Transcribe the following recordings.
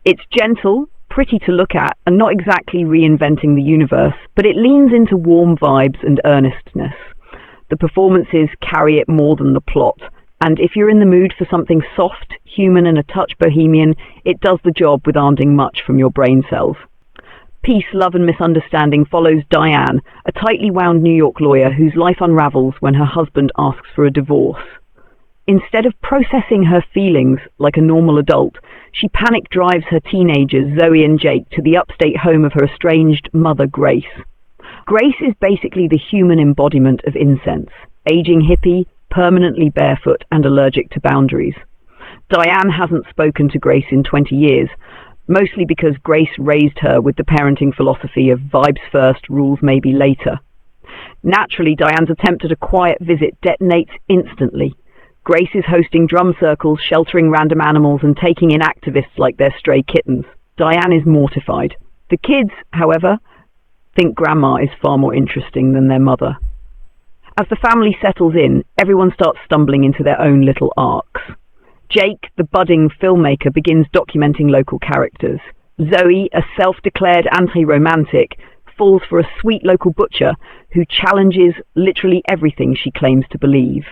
It's gentle, pretty to look at, and not exactly reinventing the universe, but it leans into warm vibes and earnestness. The performances carry it more than the plot, and if you're in the mood for something soft, human, and a touch bohemian, it does the job with demanding much from your brain cells. Peace, Love and Misunderstanding follows Diane, a tightly wound New York lawyer whose life unravels when her husband asks for a divorce. Instead of processing her feelings like a normal adult, she panic drives her teenagers, Zoe and Jake, to the upstate home of her estranged mother, Grace. Grace is basically the human embodiment of incense, aging hippie, permanently barefoot and allergic to boundaries. Diane hasn't spoken to Grace in 20 years, mostly because Grace raised her with the parenting philosophy of vibes first, rules maybe later. Naturally, Diane's attempt at a quiet visit detonates instantly. Grace is hosting drum circles, sheltering random animals, and taking in activists like they're stray kittens. Diane is mortified. The kids, however, think Grandma is far more interesting than their mother. As the family settles in, everyone starts stumbling into their own little arcs. Jake, the budding filmmaker, begins documenting local characters. Zoe, a self-declared anti-romantic, falls for a sweet local butcher who challenges literally everything she claims to believe.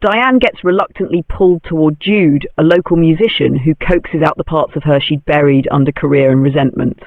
Diane gets reluctantly pulled toward Jude, a local musician who coaxes out the parts of her she'd buried under career and resentment.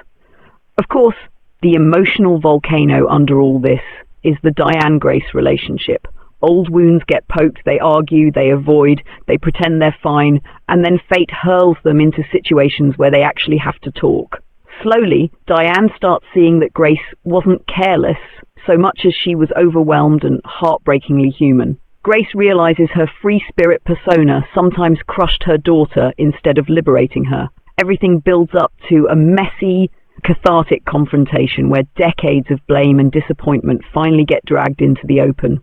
Of course, the emotional volcano under all this is the Diane-Grace relationship. Old wounds get poked, they argue, they avoid, they pretend they're fine, and then fate hurls them into situations where they actually have to talk. Slowly, Diane starts seeing that Grace wasn't careless so much as she was overwhelmed and heartbreakingly human. Grace realizes her free spirit persona sometimes crushed her daughter instead of liberating her. Everything builds up to a messy, cathartic confrontation where decades of blame and disappointment finally get dragged into the open.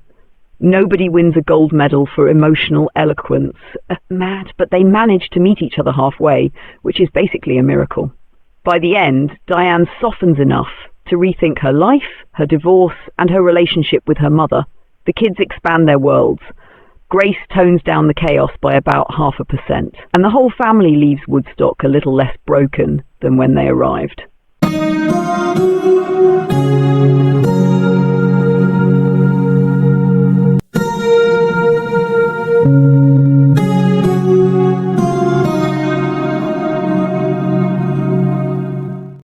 Nobody wins a gold medal for emotional eloquence. Mad, but they manage to meet each other halfway, which is basically a miracle. By the end, Diane softens enough to rethink her life, her divorce, and her relationship with her mother. The kids expand their worlds. Grace tones down the chaos by about 0.5%, and the whole family leaves Woodstock a little less broken than when they arrived.